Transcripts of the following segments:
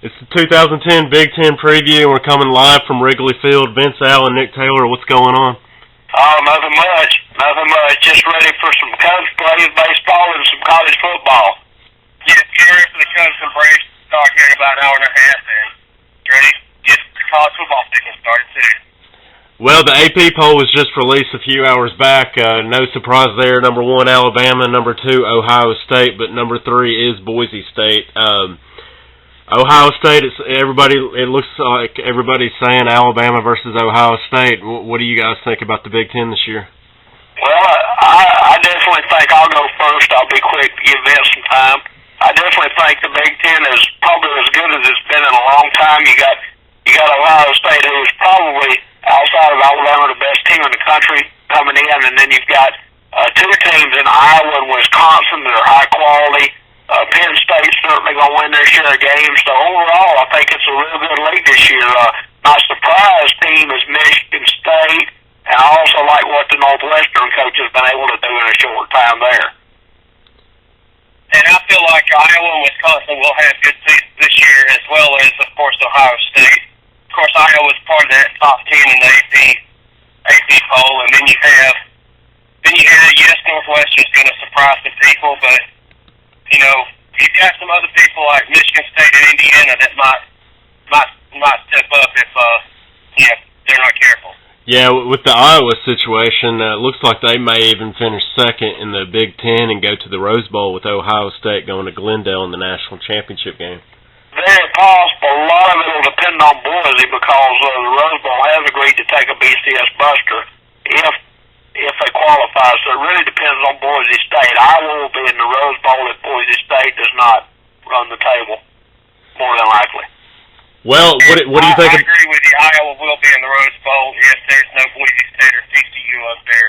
It's the 2010 Big Ten preview, and we're coming live from Wrigley Field. Vince, Al, and Nick Taylor, what's going on? Oh, nothing much. Nothing much. Just ready for some Cubs plays, baseball, and some college football. Yeah, get ready for the Cubs and Braves to start here in about an hour and a half, and ready to get the college football season started, too. Well, the AP poll was just released a few hours back. No surprise there. Number 1, Alabama. Number 2, Ohio State. But number 3 is Boise State. Ohio State, it looks like everybody's saying Alabama versus Ohio State. What do you guys think about the Big Ten this year? Well, I definitely think I'll go first. I'll be quick to give Vince some time. I definitely think the Big Ten is probably as good as it's been in a long time. You got Ohio State, who is probably outside of Alabama the best team in the country coming in, and then you've got two teams in Iowa and Wisconsin that are high quality. Penn State's certainly going to win their share of games. So overall, I think it's a real good league this year. My surprise team is Michigan State, and I also like what the Northwestern coach has been able to do in a short time there. And I feel like Iowa and Wisconsin will have good seasons this year, as well as, of course, Ohio State. Of course, Iowa's part of that top 10 in the AP poll, and then you have, yes, Northwestern's going to surprise some people, but you know, you've got some other people like Michigan State and Indiana that might step up if they're not careful. Yeah, with the Iowa situation, it looks like they may even finish second in the Big Ten and go to the Rose Bowl with Ohio State going to Glendale in the national championship game. Very possible. A lot of it will depend on Boise because the Rose Bowl has agreed to take a BCS buster if they qualify, so it really depends on Boise State. Iowa will be in the Rose Bowl if Boise State does not run the table, more than likely. Well, what do you think? I agree with you. Iowa will be in the Rose Bowl if there's no Boise State or TCU up there,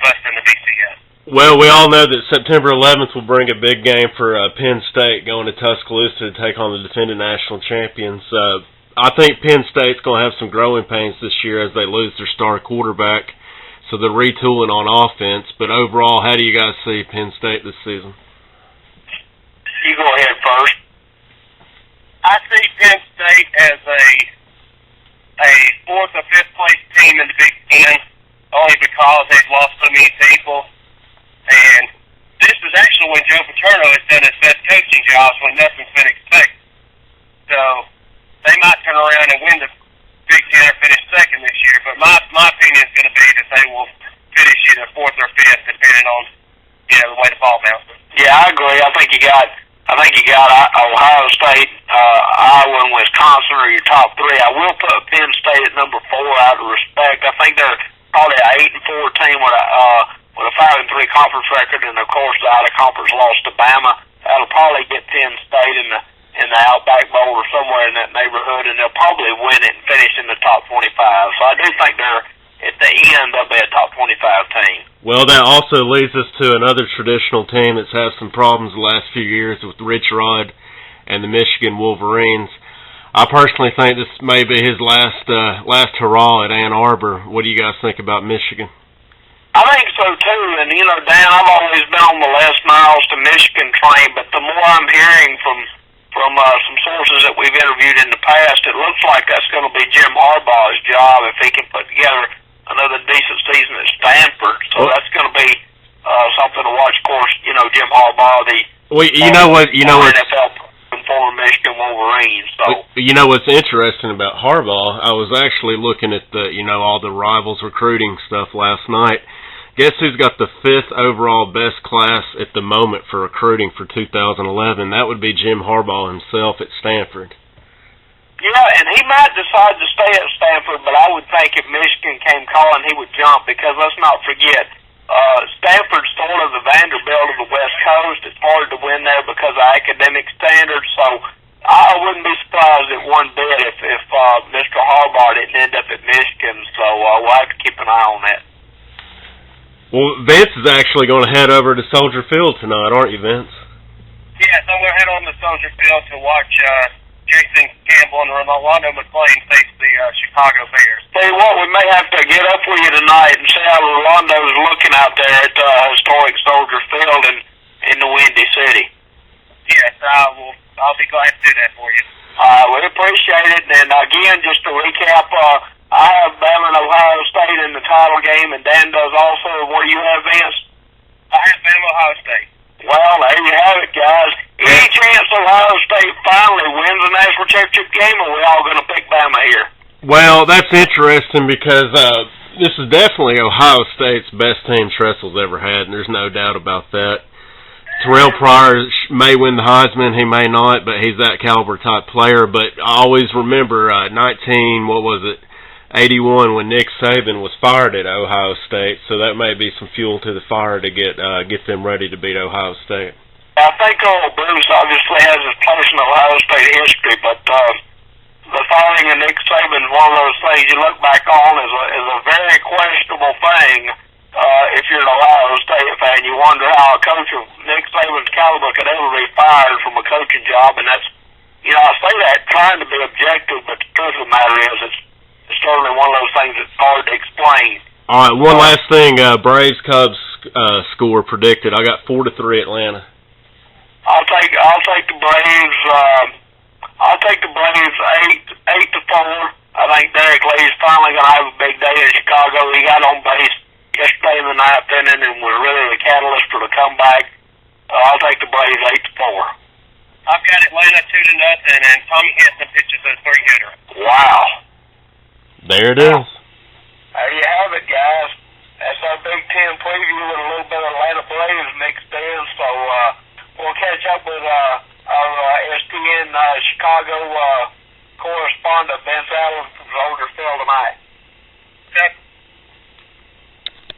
busting the BCS. Well, we all know that September 11th will bring a big game for Penn State going to Tuscaloosa to take on the defending national champions. I think Penn State's going to have some growing pains this year as they lose their star quarterback. So they're retooling on offense, but overall, how do you guys see Penn State this season? You go ahead first. I see Penn State as a 4th or 5th place team in the Big Ten, only because they've lost so many people. And this is actually when Joe Paterno has done his best coaching jobs when nothing's been expected. So they might turn around and win the Big Ten or finish second this year, but my opinion is going to be that they will finish either 4th or 5th, depending on the way the ball bounces. Yeah, I agree. I think you got Ohio State, Iowa, and Wisconsin are your top 3. I will put Penn State at number 4 out of respect. I think they're probably an 8-4 team with a 5-3 conference record, and of course the out of conference loss to Bama. That'll probably get Penn State in the Outback Bowl or somewhere in that neighborhood, and they'll probably win it and finish in the top 25. So I do think at the end they'll be a top 25 team. Well, that also leads us to another traditional team that's had some problems the last few years with Rich Rod and the Michigan Wolverines. I personally think this may be his last hurrah at Ann Arbor. What do you guys think about Michigan? I think so too, and Dan, I've always been on the Les Miles to Michigan train, but the more I'm hearing from some sources that we've interviewed in the past, it looks like that's going to be Jim Harbaugh's job if he can put together another decent season at Stanford. So that's going to be something to watch. Of course, Jim Harbaugh, NFL former Michigan Wolverines. So what's interesting about Harbaugh? I was actually looking at the all the rivals recruiting stuff last night. Guess who's got the 5th overall best class at the moment for recruiting for 2011? That would be Jim Harbaugh himself at Stanford. Yeah, and he might decide to stay at Stanford, but I would think if Michigan came calling, he would jump, because let's not forget, Stanford's sort of the Vanderbilt of the West Coast. It's hard to win there because of academic standards, so I wouldn't be surprised at one bit if Mr. Harbaugh didn't end up at Michigan, so we'll have to keep an eye on that. Well, Vince is actually going to head over to Soldier Field tonight, aren't you, Vince? Yes, I'm going to head on to Soldier Field to watch Jason Campbell and Rolando McClain face the Chicago Bears. Tell you what, we may have to get up with you tonight and see how Rolando's looking out there at historic Soldier Field in the Windy City. Yes, I will I'll be glad to do that for you. We appreciate it. And again, just to recap, I have Bama and Ohio State in the title game, and Dan does also. What do you have, Vince? I have Bama Ohio State. Well, there you have it, guys. Any chance Ohio State finally wins the national championship game, or are we all going to pick Bama here? Well, that's interesting because this is definitely Ohio State's best team Tressel's ever had, and there's no doubt about that. Terrell Pryor may win the Heisman, he may not, but he's that caliber type player. But I always remember 81 when Nick Saban was fired at Ohio State, so that may be some fuel to the fire to get them ready to beat Ohio State. I think Bruce obviously has his place in Ohio State history, but the firing of Nick Saban is one of those things you look back on as a very questionable thing. If you're an Ohio State fan, you wonder how a coach of Nick Saban's caliber could ever be fired from a coaching job, and that's, I say that trying to be objective, but the truth of the matter is it's certainly one of those things that's hard to explain. All right, one last thing, Braves Cubs score predicted. I got 4-3 Atlanta. I'll take the Braves. I'll take the Braves 8-4. I think Derek Lee's finally going to have a big day in Chicago. He got on base yesterday in the ninth inning and was really the catalyst for the comeback. I'll take the Braves 8-4. I've got Atlanta 2-0, and Tommy Henson pitches a 3-hitter. Wow. There it is. There you have it, guys. That's our Big Ten preview with a little bit of Atlanta Braves mixed in. So we'll catch up with our STN Chicago